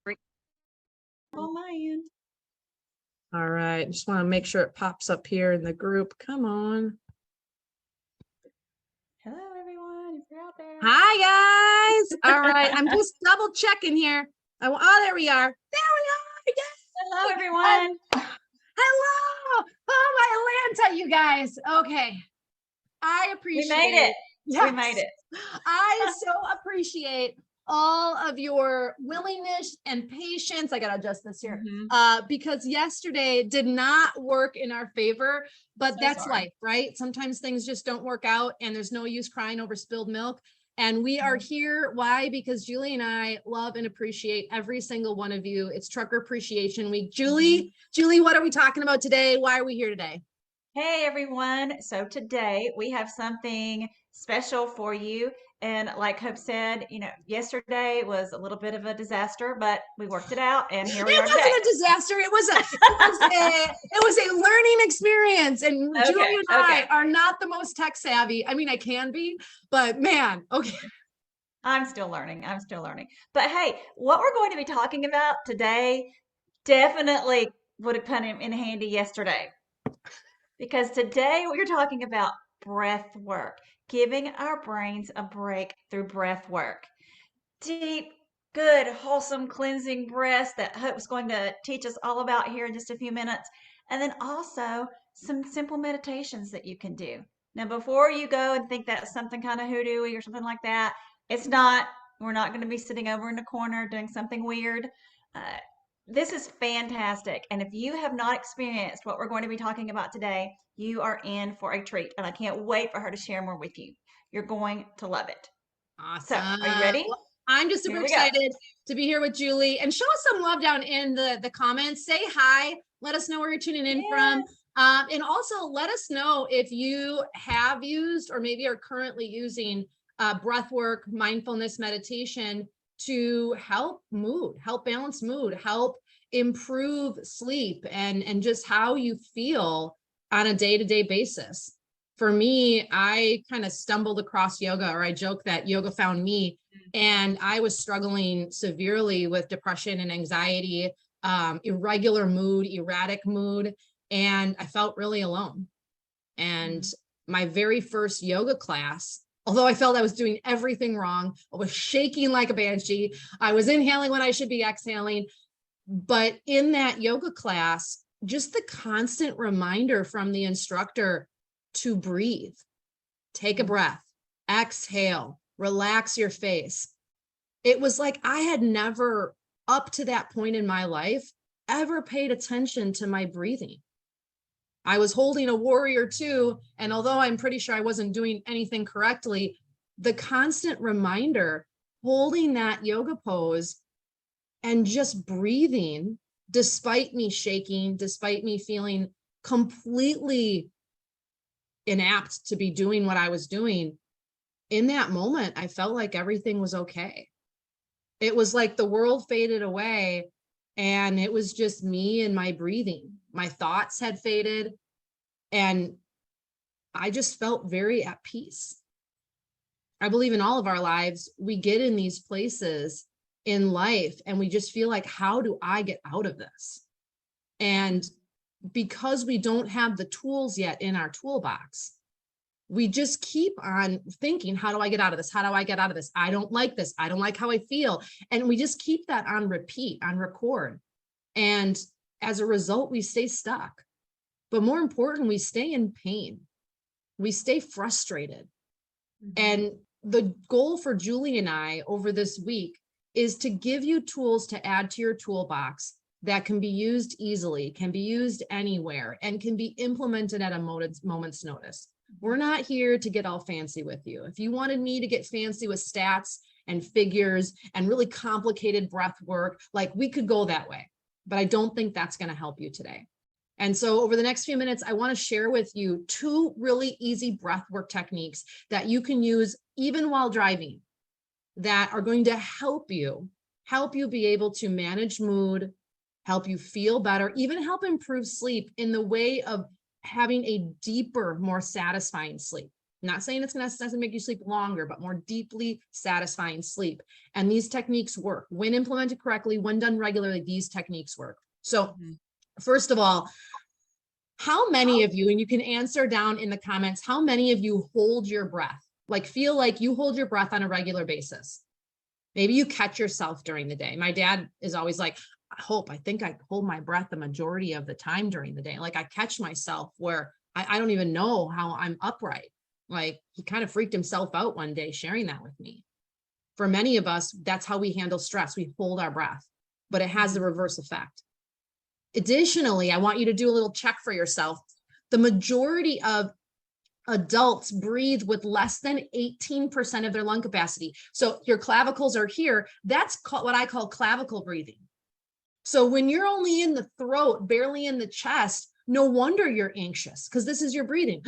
On my end. All right, just want to make sure it pops up here in the group. Come on. Hello, everyone. If you're out there. Hi, guys. All right, I'm just double checking here. Oh, there we are. There we are. Yes. Hello, everyone. Hello. Oh, my Atlanta, you guys. Okay. I appreciate We made it. Yes. We made it. I so appreciate all of your willingness and patience. I got to adjust this here because yesterday did not work in our favor, but So that's sorry. life, right? Sometimes things just don't work out and there's no use crying over spilled milk. And we are here. Why? Because Julie and I love and appreciate every single one of you. It's Trucker Appreciation Week. Julie, what are we talking about today? Why are we here today? Hey, everyone. So today we have something special for you. And like Hope said, yesterday was a little bit of a disaster, but we worked it out and here we are today. It wasn't a disaster. It was a learning experience. And Julie and I are not the most tech savvy. I mean, I can be, but man, okay. I'm still learning. But hey, what we're going to be talking about today definitely would have come in handy yesterday. Because today we're talking about breath work, giving our brains a break through breath work. Deep, good, wholesome, cleansing breaths that Hope's going to teach us all about here in just a few minutes. And then also some simple meditations that you can do. Now, before you go and think that's something kind of hoodoo-y or something like that, it's not. We're not going to be sitting over in a corner doing something weird. This is fantastic. And if you have not experienced what we're going to be talking about today, you are in for a treat. And I can't wait for her to share more with you. You're going to love it. Awesome. So, are you ready? Well, I'm just super excited to be here with Julie and show us some love down in the comments. Say hi. Let us know where you're tuning in from. And also let us know if you have used or maybe are currently using breath work, mindfulness meditation to help mood, help balance mood, help improve sleep and just how you feel on a day-to-day basis. For me, I kind of stumbled across yoga, or I joke that yoga found me, and I was struggling severely with depression and anxiety, irregular mood, erratic mood, and I felt really alone. And my very first yoga class, although I felt I was doing everything wrong, I was shaking like a banshee, I was inhaling when I should be exhaling. But in that yoga class, just the constant reminder from the instructor to breathe, take a breath, exhale, relax your face. It was like I had never, up to that point in my life, ever paid attention to my breathing. I was holding a warrior two, and although I'm pretty sure I wasn't doing anything correctly, the constant reminder, holding that yoga pose and just breathing, despite me shaking, despite me feeling completely inapt to be doing what I was doing, in that moment, I felt like everything was okay. It was like the world faded away and it was just me and my breathing. My thoughts had faded and I just felt very at peace. I believe in all of our lives, we get in these places in life and we just feel like, how do I get out of this? And because we don't have the tools yet in our toolbox, we just keep on thinking, how do I get out of this? How do I get out of this? I don't like this. I don't like how I feel. And we just keep that on repeat, on record. And as a result, we stay stuck. But more important, we stay in pain. We stay frustrated. And the goal for Julie and I over this week is to give you tools to add to your toolbox that can be used easily, can be used anywhere, and can be implemented at a moment's notice. We're not here to get all fancy with you. If you wanted me to get fancy with stats and figures and really complicated breath work, like we could go that way, but I don't think that's going to help you today. And so over the next few minutes, I want to share with you 2 really easy breath work techniques that you can use even while driving that are going to help you be able to manage mood, help you feel better, even help improve sleep in the way of having a deeper, more satisfying sleep. Not saying it's going to make you sleep longer, but more deeply satisfying sleep. And these techniques work. When implemented correctly, when done regularly, these techniques work. So first of all, how many of you, and you can answer down in the comments, how many of you hold your breath? Like feel like you hold your breath on a regular basis? Maybe you catch yourself during the day. My dad is always like, I think I hold my breath the majority of the time during the day. Like I catch myself where I don't even know how I'm upright. Like he kind of freaked himself out one day sharing that with me. For many of us, that's how we handle stress. We hold our breath, but it has the reverse effect. Additionally, I want you to do a little check for yourself. The majority of adults breathe with less than 18% of their lung capacity. So your clavicles are here. That's what I call clavicle breathing. So when you're only in the throat, barely in the chest, no wonder you're anxious because this is your breathing.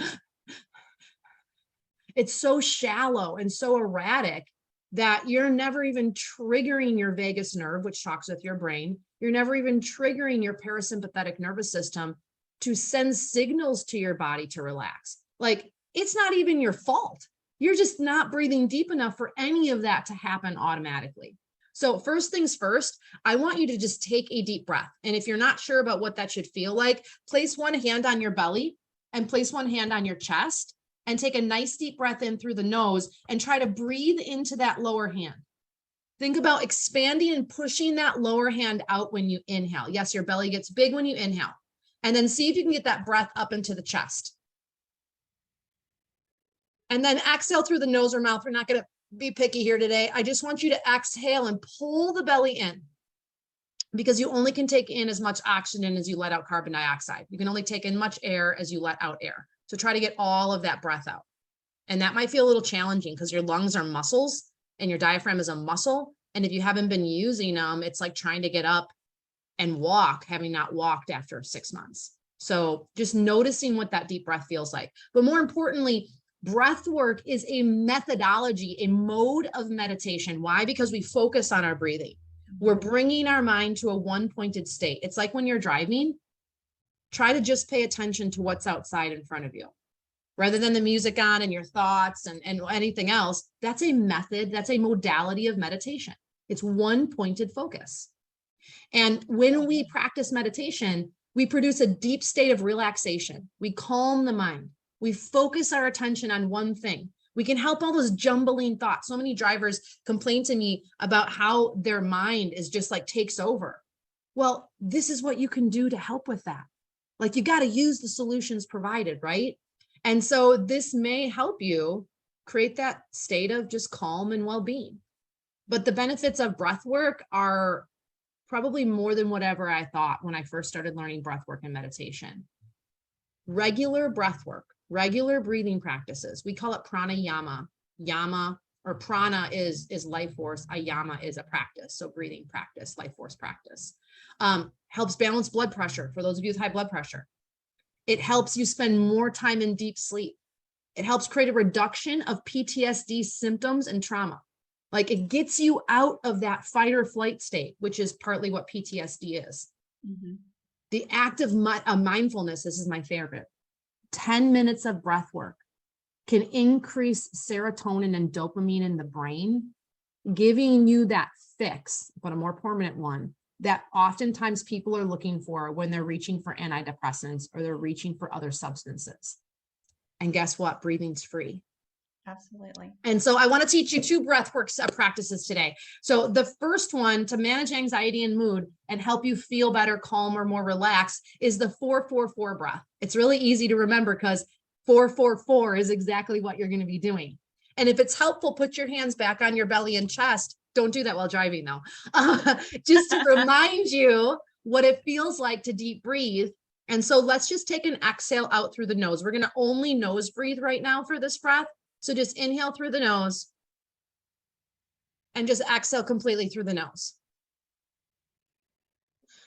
It's so shallow and so erratic that you're never even triggering your vagus nerve, which talks with your brain. You're never even triggering your parasympathetic nervous system to send signals to your body to relax. Like it's not even your fault. You're just not breathing deep enough for any of that to happen automatically. So first things first, I want you to just take a deep breath. And if you're not sure about what that should feel like, place one hand on your belly and place one hand on your chest and take a nice deep breath in through the nose and try to breathe into that lower hand. Think about expanding and pushing that lower hand out when you inhale. Yes, your belly gets big when you inhale. And then see if you can get that breath up into the chest. And then exhale through the nose or mouth. We're not going to be picky here today. I just want you to exhale and pull the belly in because you only can take in as much oxygen as you let out carbon dioxide. You can only take in much air as you let out air. So try to get all of that breath out. And that might feel a little challenging because your lungs are muscles and your diaphragm is a muscle. And if you haven't been using them, it's like trying to get up and walk, having not walked after 6 months. So just noticing what that deep breath feels like. But more importantly, breath work is a methodology, a mode of meditation. Why? Because we focus on our breathing. We're bringing our mind to a one-pointed state. It's like when you're driving, try to just pay attention to what's outside in front of you rather than the music on and your thoughts and anything else. That's a method. That's a modality of meditation. It's one pointed focus. And when we practice meditation, we produce a deep state of relaxation. We calm the mind. We focus our attention on one thing. We can help all those jumbling thoughts. So many drivers complain to me about how their mind is just like takes over. Well, this is what you can do to help with that. Like you got to use the solutions provided, right? And so this may help you create that state of just calm and well-being. But the benefits of breath work are probably more than whatever I thought when I first started learning breath work and meditation. Regular breath work, regular breathing practices. We call it pranayama. Yama or prana is life force. Ayama is a practice. So breathing practice, life force practice. Helps balance blood pressure for those of you with high blood pressure. It helps you spend more time in deep sleep. It helps create a reduction of PTSD symptoms and trauma. Like it gets you out of that fight or flight state, which is partly what PTSD is. The act of mindfulness, this is my favorite. 10 minutes of breath work can increase serotonin and dopamine in the brain, giving you that fix, but a more permanent one that oftentimes people are looking for when they're reaching for antidepressants or they're reaching for other substances. And guess what? Breathing's free. Absolutely. And so I want to teach you 2 breathwork practices today. So the first one to manage anxiety and mood and help you feel better, calmer, more relaxed is the 4-4-4 breath. It's really easy to remember because 4-4-4 is exactly what you're going to be doing. And if it's helpful, put your hands back on your belly and chest. Don't do that while driving though. Just to remind you what it feels like to deep breathe. And so let's just take an exhale out through the nose. We're going to only nose breathe right now for this breath. So just inhale through the nose and just exhale completely through the nose.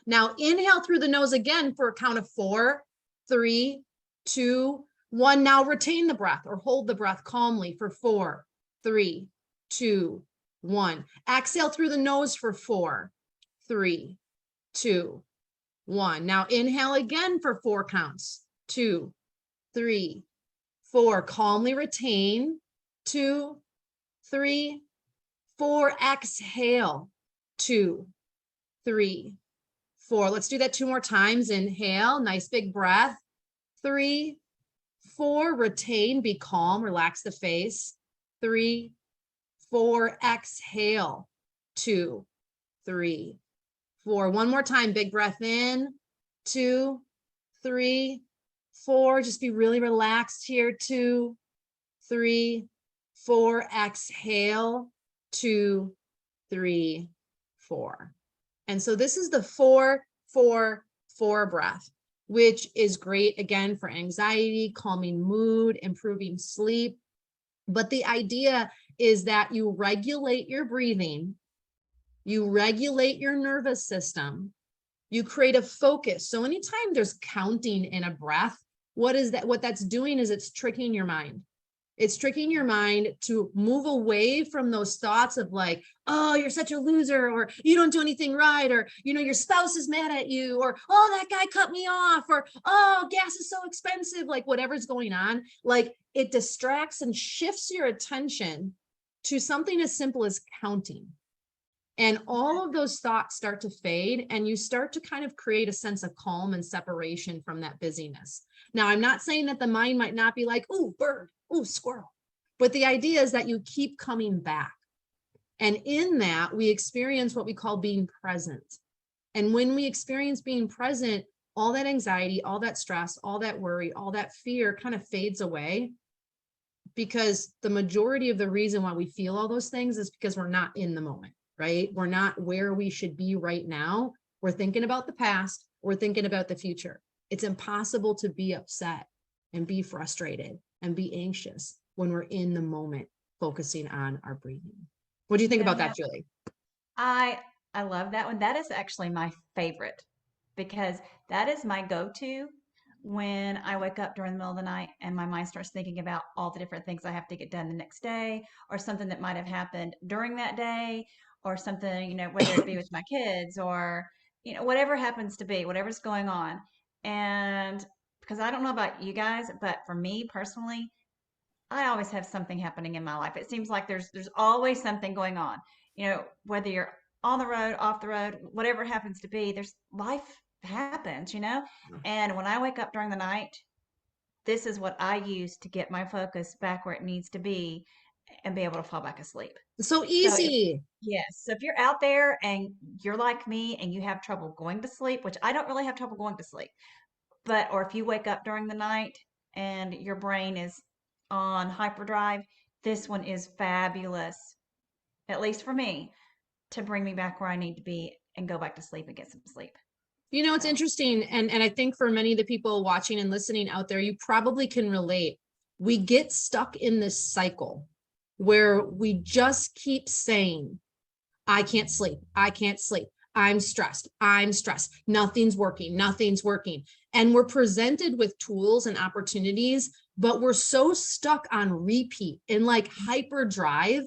Now inhale through the nose again for a count of 4, 3, 2, 1. Now retain the breath or hold the breath calmly for 4, 3, 2, 1. Exhale through the nose for 4, 3, 2, 1. Now inhale again for 4 counts. 2, 3, 4, calmly retain, 2, 3, 4, exhale, 2, 3, 4. Let's do that 2 more times. Inhale, nice big breath, 3, 4, retain, be calm, relax the face, 3, 4, exhale, 2, 3, 4. One more time, big breath in, 2, 3, 4. Just be really relaxed here, 2, 3, 4. Exhale, 2, 3, 4. And so this is the 4, 4, 4 breath, which is great again for anxiety, calming mood, improving sleep. But the idea is that you regulate your breathing, you regulate your nervous system, you create a focus. So anytime there's counting in a breath, what that's doing is it's tricking your mind. It's tricking your mind to move away from those thoughts of like, oh, you're such a loser, or you don't do anything right, or, your spouse is mad at you, or, oh, that guy cut me off, or, oh, gas is so expensive, like whatever's going on, like it distracts and shifts your attention to something as simple as counting. And all of those thoughts start to fade, and you start to kind of create a sense of calm and separation from that busyness. Now, I'm not saying that the mind might not be like, ooh, bird, ooh, squirrel. But the idea is that you keep coming back. And in that, we experience what we call being present. And when we experience being present, all that anxiety, all that stress, all that worry, all that fear kind of fades away, because the majority of the reason why we feel all those things is because we're not in the moment, right? We're not where we should be right now. We're thinking about the past. We're thinking about the future. It's impossible to be upset and be frustrated and be anxious when we're in the moment, focusing on our breathing. What do you think about that, Julie? I love that one. That is actually my favorite, because that is my go-to when I wake up during the middle of the night and my mind starts thinking about all the different things I have to get done the next day, or something that might have happened during that day, or something, whether it be with my kids, or, whatever happens to be, whatever's going on. And because I don't know about you guys, but for me personally, I always have something happening in my life. It seems like there's always something going on. Whether you're on the road, off the road, whatever it happens to be, there's life happens. And when I wake up during the night, this is what I use to get my focus back where it needs to be and be able to fall back asleep. So easy. Yes. So if you're out there and you're like me and you have trouble going to sleep, which I don't really have trouble going to sleep, or if you wake up during the night and your brain is on hyperdrive, this one is fabulous, at least for me, to bring me back where I need to be and go back to sleep and get some sleep. It's interesting. And I think for many of the people watching and listening out there, you probably can relate. We get stuck in this cycle where we just keep saying, I can't sleep. I can't sleep. I'm stressed. I'm stressed. Nothing's working. Nothing's working. And we're presented with tools and opportunities, but we're so stuck on repeat in like hyperdrive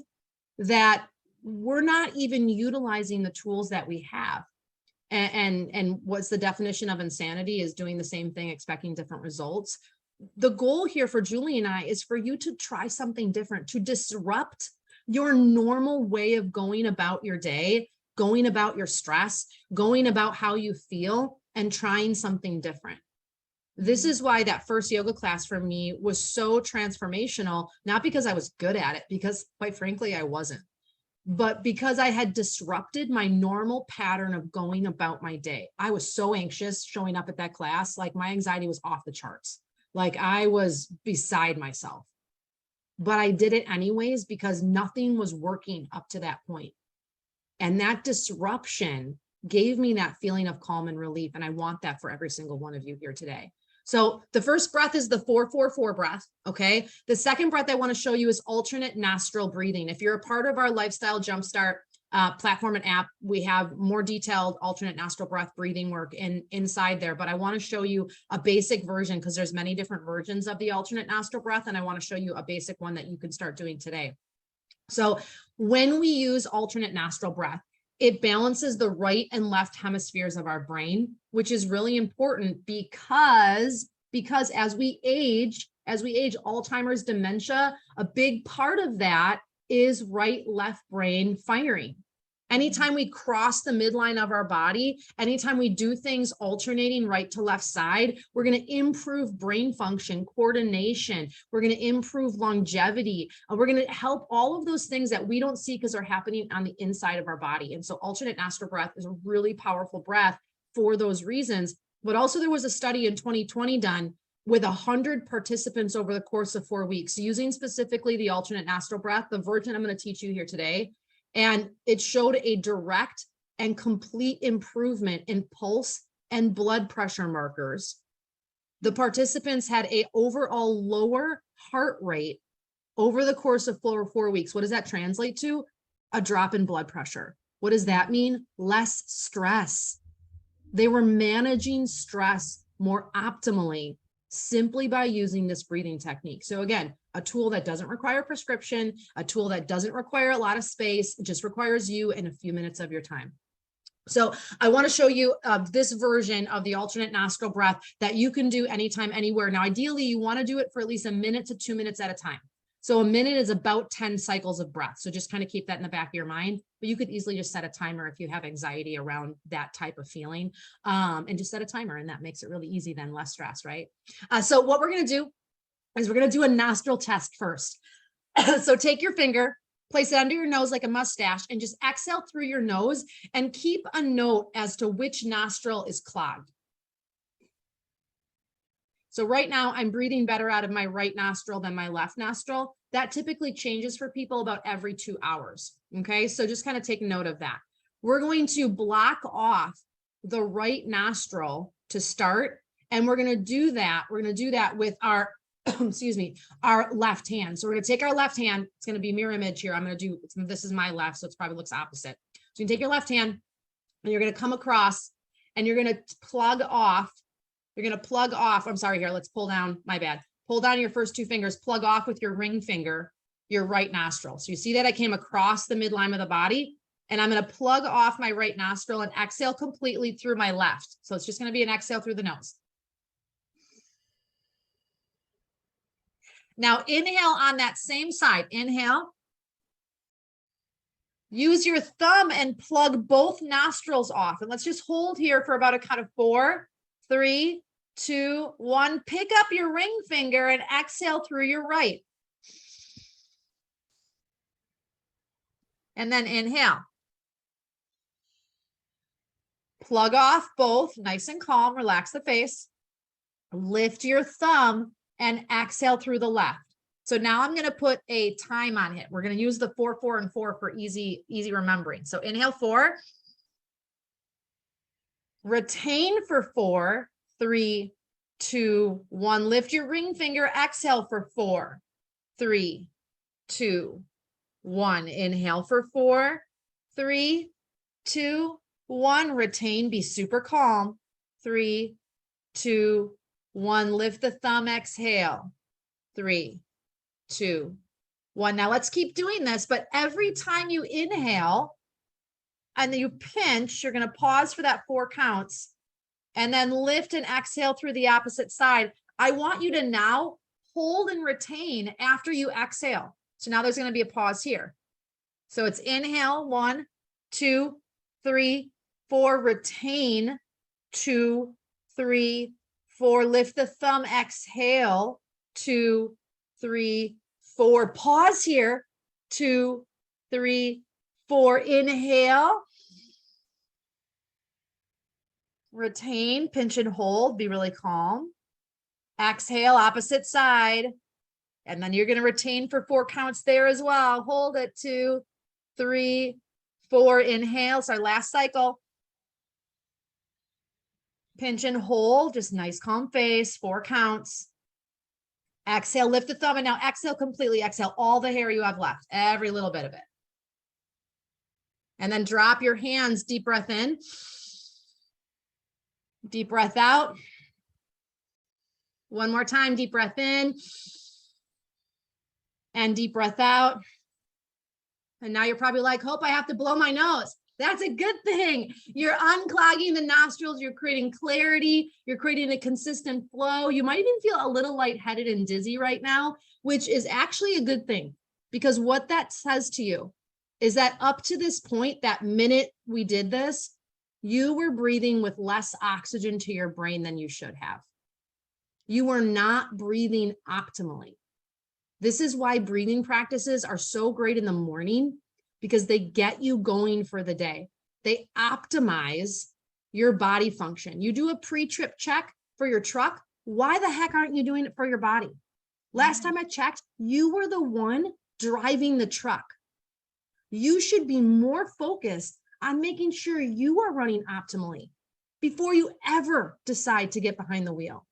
that we're not even utilizing the tools that we have. And what's the definition of insanity is doing the same thing, expecting different results. The goal here for Julie and I is for you to try something different, to disrupt your normal way of going about your day, going about your stress, going about how you feel, and trying something different. This is why that first yoga class for me was so transformational, not because I was good at it, because quite frankly, I wasn't, but because I had disrupted my normal pattern of going about my day. I was so anxious showing up at that class. Like my anxiety was off the charts. Like I was beside myself, but I did it anyways because nothing was working up to that point. And that disruption gave me that feeling of calm and relief. And I want that for every single one of you here today. So the first breath is the 4-4-4 breath. Okay. The second breath I want to show you is alternate nostril breathing. If you're a part of our Lifestyle Jumpstart platform and app, we have more detailed alternate nostril breath breathing work inside there. But I want to show you a basic version because there's many different versions of the alternate nostril breath. And I want to show you a basic one that you can start doing today. So when we use alternate nostril breath, it balances the right and left hemispheres of our brain, which is really important because as we age, as we age, Alzheimer's, dementia, a big part of that is right-left brain firing. Anytime we cross the midline of our body, anytime we do things alternating right to left side, we're going to improve brain function, coordination. We're going to improve longevity. We're going to help all of those things that we don't see because they're happening on the inside of our body. And so alternate nostril breath is a really powerful breath for those reasons. But also there was a study in 2020 done with 100 participants over the course of 4 weeks, using specifically the alternate nostril breath, the version I'm going to teach you here today. And it showed a direct and complete improvement in pulse and blood pressure markers. The participants had an overall lower heart rate over the course of 4 weeks. What does that translate to? A drop in blood pressure. What does that mean? Less stress. They were managing stress more optimally simply by using this breathing technique. So again, a tool that doesn't require prescription, a tool that doesn't require a lot of space, it just requires you and a few minutes of your time. So I want to show you this version of the alternate nostril breath that you can do anytime, anywhere. Now, ideally, you want to do it for at least 1 minute to 2 minutes at a time. So a minute is about 10 cycles of breath. So just kind of keep that in the back of your mind, but you could easily just set a timer if you have anxiety around that type of feeling, and just set a timer, and that makes it really easy, then less stress, right? So what we're going to do is we're going to do a nostril test first. So take your finger, place it under your nose like a mustache, and just exhale through your nose and keep a note as to which nostril is clogged. So right now I'm breathing better out of my right nostril than my left nostril. That typically changes for people about every 2 hours. Okay, so just kind of take note of that. We're going to block off the right nostril to start, and we're going to do that. We're going to do that with our, excuse me, our left hand. So we're going to take our left hand. It's going to be mirror image here. I'm going to do, this is my left, so it probably looks opposite. So you take your left hand and you're going to come across and you're going to plug off. You're going to plug off. I'm sorry, here, let's pull down, my bad. Pull down your first 2 fingers, plug off with your ring finger, your right nostril. So you see that I came across the midline of the body, and I'm going to plug off my right nostril and exhale completely through my left. So it's just going to be an exhale through the nose. Now inhale on that same side. Inhale. Use your thumb and plug both nostrils off. And let's just hold here for about a count of 4, 3, 2, 1. Pick up your ring finger and exhale through your right. And then inhale. Plug off both, nice and calm, relax the face. Lift your thumb and exhale through the left. So now I'm going to put a time on it. We're going to use the 4, 4, and 4 for easy remembering. So inhale 4. Retain for 4, 3, 2, 1. Lift your ring finger, exhale for 4, 3, 2, 1. Inhale for 4, 3, 2, 1. Retain, be super calm. 3, 2, 1. Lift the thumb, exhale. 3, 2, 1. Now let's keep doing this, but every time you inhale and then you pinch, you're going to pause for that 4 counts and then lift and exhale through the opposite side. I want you to now hold and retain after you exhale. So now there's going to be a pause here. So it's inhale, 1, 2, 3, 4, retain, 2, 3, 4, lift the thumb, exhale, 2, 3, 4, pause here, 2, 3, 4, inhale, retain, pinch and hold, be really calm, exhale, opposite side, and then you're going to retain for 4 counts there as well. Hold it, 2, 3, 4, inhale, it's our last cycle, pinch and hold, just nice calm face, 4 counts. Exhale, lift the thumb, and now exhale completely. Exhale all the hair you have left, every little bit of it. And then drop your hands, deep breath in, deep breath out. One more time, deep breath in, and deep breath out. And now you're probably like, Hope, I have to blow my nose. That's a good thing. You're unclogging the nostrils. You're creating clarity. You're creating a consistent flow. You might even feel a little lightheaded and dizzy right now, which is actually a good thing, because what that says to you is that up to this point, that minute we did this, you were breathing with less oxygen to your brain than you should have. You were not breathing optimally. This is why breathing practices are so great in the morning, because they get you going for the day. They optimize your body function. You do a pre-trip check for your truck. Why the heck aren't you doing it for your body? Last time I checked, you were the one driving the truck. You should be more focused on making sure you are running optimally before you ever decide to get behind the wheel.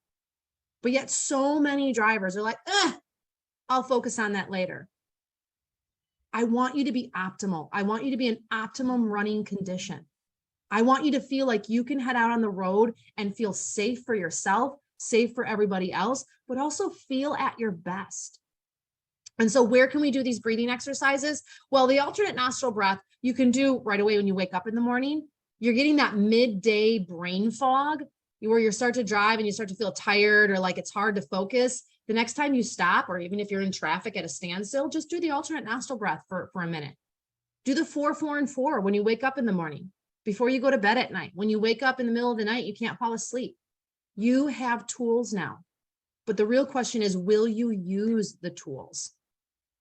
But yet so many drivers are like, I'll focus on that later. I want you to be optimal. I want you to be in optimum running condition. I want you to feel like you can head out on the road and feel safe for yourself, safe for everybody else, but also feel at your best. And so where can we do these breathing exercises? Well, the alternate nostril breath you can do right away when you wake up in the morning. You're getting that midday brain fog where you start to drive and you start to feel tired or like it's hard to focus. The next time you stop, or even if you're in traffic at a standstill, just do the alternate nostril breath for a minute. Do the 4, 4, and 4 when you wake up in the morning, before you go to bed at night. When you wake up in the middle of the night, you can't fall asleep. You have tools now. But the real question is, will you use the tools?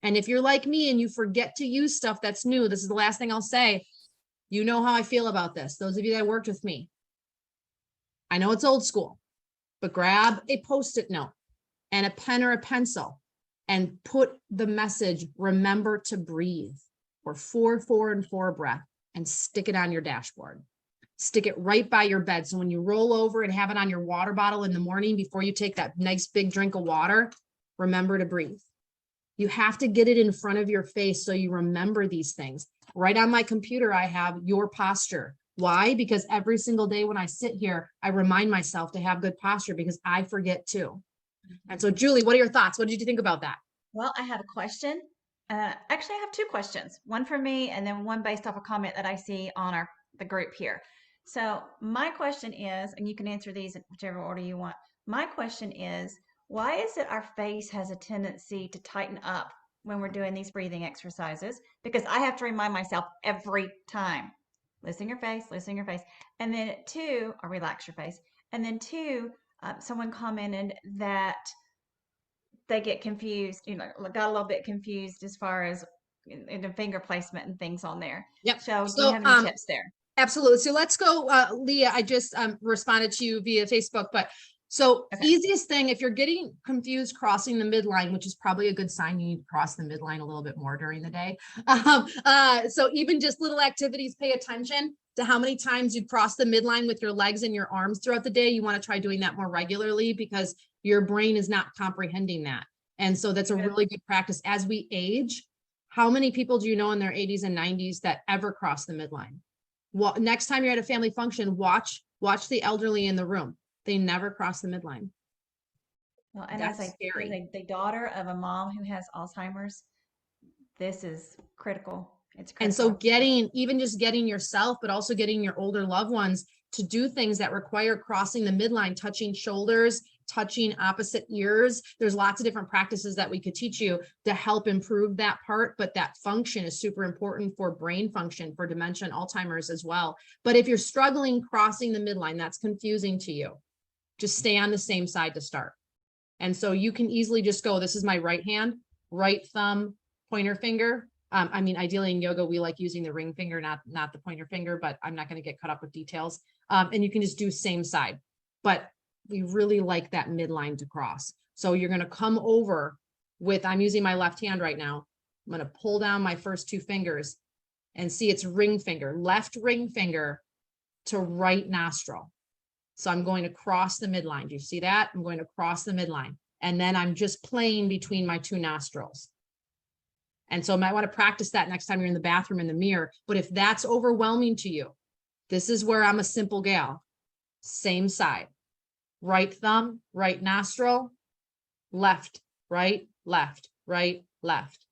And if you're like me and you forget to use stuff that's new, this is the last thing I'll say. You know how I feel about this. Those of you that worked with me. I know it's old school, but grab a Post-it note and a pen or a pencil and put the message, remember to breathe, or 4, 4, and 4 breath, and stick it on your dashboard. Stick it right by your bed. So when you roll over and have it on your water bottle in the morning before you take that nice big drink of water, remember to breathe. You have to get it in front of your face so you remember these things. Right on my computer, I have your posture. Why? Because every single day when I sit here, I remind myself to have good posture, because I forget too. And so, Julie, what are your thoughts? What did you think about that? Well, I have a question. Actually, I have two questions. One for me, and then one based off a comment that I see on the group here. So my question is, and you can answer these in whichever order you want. My question is, why is it our face has a tendency to tighten up when we're doing these breathing exercises? Because I have to remind myself every time, loosen your face, loosen your face. And then two, or relax your face. And then two, someone commented that they get confused, got a little bit confused as far as in the finger placement and things on there. Yep. So do you have any tips there? Absolutely. So let's go, Leah, I just responded to you via Facebook, but so Okay. Easiest thing, if you're getting confused crossing the midline, which is probably a good sign you need to cross the midline a little bit more during the day. So even just little activities, pay attention to how many times you cross the midline with your legs and your arms throughout the day. You want to try doing that more regularly, because your brain is not comprehending that. And so that's a really good practice. As we age, how many people do you know in their 80s and 90s that ever cross the midline? Well, next time you're at a family function, watch the elderly in the room. They never cross the midline. Well, and That's as scary. the daughter of a mom who has Alzheimer's, this is critical. It's And so critical. even just getting yourself, but also getting your older loved ones to do things that require crossing the midline, touching shoulders, touching opposite ears. There's lots of different practices that we could teach you to help improve that part, but that function is super important for brain function, for dementia and Alzheimer's as well. But if you're struggling crossing the midline, that's confusing to you, just stay on the same side to start. And so you can easily just go, this is my right hand, right thumb, pointer finger. I mean, ideally in yoga, we like using the ring finger, not the pointer finger, but I'm not going to get caught up with details. And you can just do same side, but we really like that midline to cross. So you're going to come over with, I'm using my left hand right now. I'm going to pull down my first two fingers and see it's ring finger, left ring finger to right nostril. So I'm going to cross the midline. Do you see that? I'm going to cross the midline. And then I'm just playing between my two nostrils. And so I might want to practice that next time you're in the bathroom in the mirror. But if that's overwhelming to you, this is where I'm a simple gal. Same side. Right thumb, right nostril, left, right, left, right, left.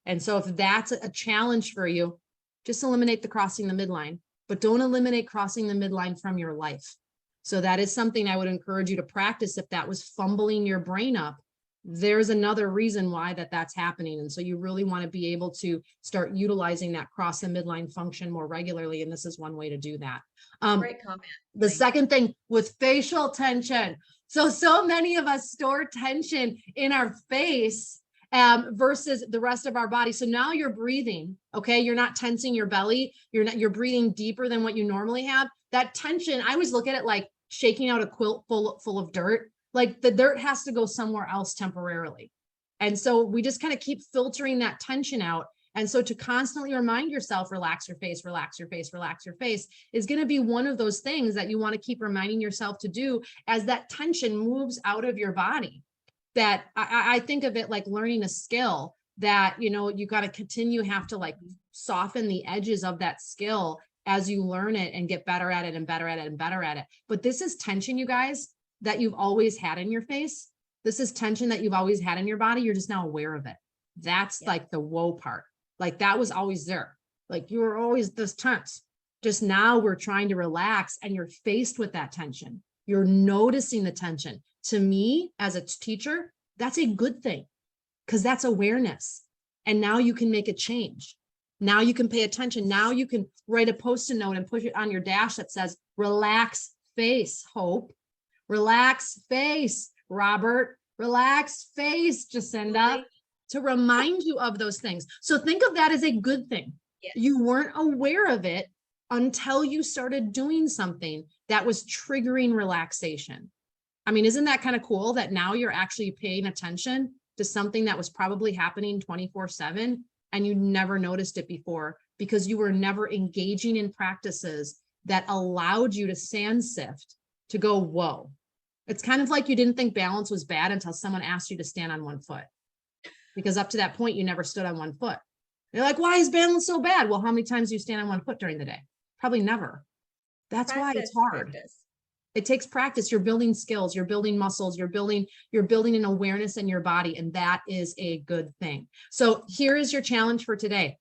And so if that's a challenge for you, Just eliminate the crossing the midline, but don't eliminate crossing the midline from your life. So that is something I would encourage you to practice. If that was fumbling your brain up, there's another reason why that's happening. And so you really want to be able to start utilizing that cross the midline function more regularly. And this is one way to do that. Great comment. The second thing with facial tension. So many of us store tension in our face versus the rest of our body. So now you're breathing, okay? You're not tensing your belly. You're breathing deeper than what you normally have. That tension, I always look at it like shaking out a quilt full of dirt. Like the dirt has to go somewhere else temporarily. And so we just kind of keep filtering that tension out. And so to constantly remind yourself, relax your face, relax your face, relax your face is going to be one of those things that you want to keep reminding yourself to do as that tension moves out of your body. That I think of it like learning a skill that, you got to have to like soften the edges of that skill as you learn it and get better at it and better at it and better at it. But this is tension, you guys, that you've always had in your face. This is tension that you've always had in your body. You're just now aware of it. That's like the whoa part. Like that was always there. Like you were always this tense. Just now we're trying to relax and you're faced with that tension. You're noticing the tension. To me, as a teacher, that's a good thing because that's awareness. And now you can make a change. Now you can pay attention. Now you can write a Post-it note and push it on your dash that says, relax face, Hope. Relax face, Robert. Relax face, Jacinda. To remind you of those things. So think of that as a good thing. Yes. You weren't aware of it until you started doing something that was triggering relaxation. I mean, isn't that kind of cool that now you're actually paying attention to something that was probably happening 24/7 and you never noticed it before because you were never engaging in practices that allowed you to sand sift to go, whoa. It's kind of like you didn't think balance was bad until someone asked you to stand on one foot. Because up to that point, you never stood on one foot. You're like, why is balance so bad? Well, how many times do you stand on one foot during the day? Probably never. That's why it's hard. Practice. It takes practice. You're building skills, you're building muscles, you're building an awareness in your body, and that is a good thing. So here is your challenge for today.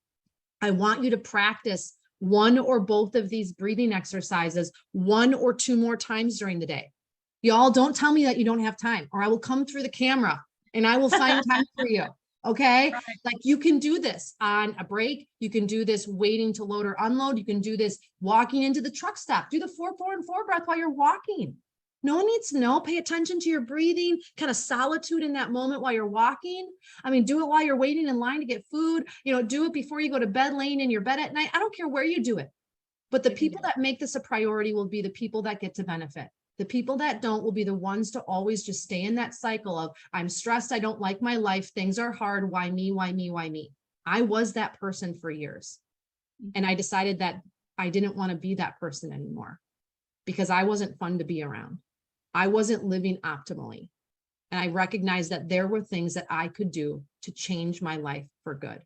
I want you to practice one or both of these breathing exercises 1 or 2 more times during the day. Y'all don't tell me that you don't have time, or I will come through the camera and I will find time for you. Okay. Right. Like you can do this on a break. You can do this waiting to load or unload. You can do this walking into the truck stop. Do the 4, 4, and 4 breath while you're walking. No one needs to know. Pay attention to your breathing, kind of solitude in that moment while you're walking. I mean, do it while you're waiting in line to get food. Do it before you go to bed, laying in your bed at night. I don't care where you do it. But the people that make this a priority will be the people that get to benefit. The people that don't will be the ones to always just stay in that cycle of, I'm stressed, I don't like my life, things are hard, why me, why me, why me? I was that person for years. And I decided that I didn't want to be that person anymore because I wasn't fun to be around. I wasn't living optimally. And I recognized that there were things that I could do to change my life for good.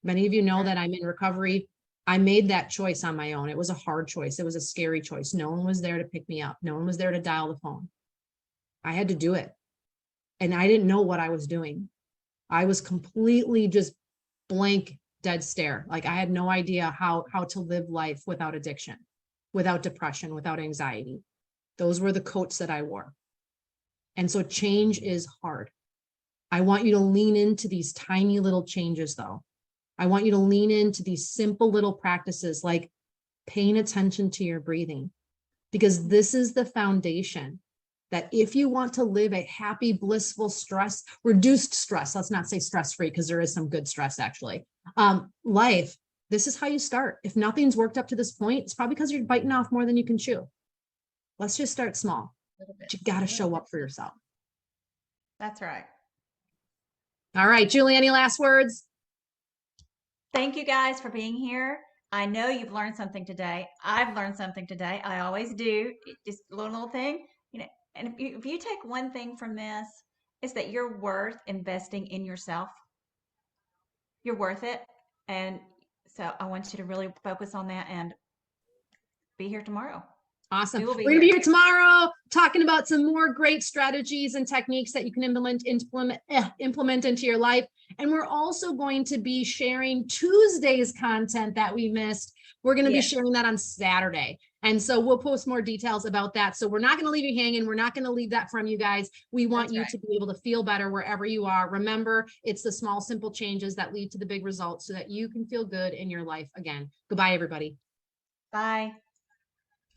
Many of you know that I'm in recovery. I made that choice on my own. It was a hard choice. It was a scary choice. No one was there to pick me up. No one was there to dial the phone. I had to do it. And I didn't know what I was doing. I was completely just blank, dead stare. Like I had no idea how to live life without addiction, without depression, without anxiety. Those were the coats that I wore. And so change is hard. I want you to lean into these tiny little changes though. I want you to lean into these simple little practices like paying attention to your breathing, because this is the foundation that if you want to live a happy, blissful, reduced stress, let's not say stress-free because there is some good stress actually, life, this is how you start. If nothing's worked up to this point, it's probably because you're biting off more than you can chew. Let's just start small. But you got to show up for yourself. That's right. All right, Julie, any last words? Thank you guys for being here. I know you've learned something today. I've learned something today. I always do. Just a little thing, and if you take one thing from this, it's that you're worth investing in yourself. You're worth it. And so I want you to really focus on that and be here tomorrow. Awesome. We will be We're going to be here here tomorrow talking about some more great strategies and techniques that you can implement into your life. And we're also going to be sharing Tuesday's content that we missed. We're going to be sharing that on Saturday. And so we'll post more details about that. So we're not going to leave you hanging. We're not going to leave that from you guys. We want you to be able to feel better wherever you are. Remember, it's the small, simple changes that lead to the big results so that you can feel good in your life again. Goodbye, everybody. Bye.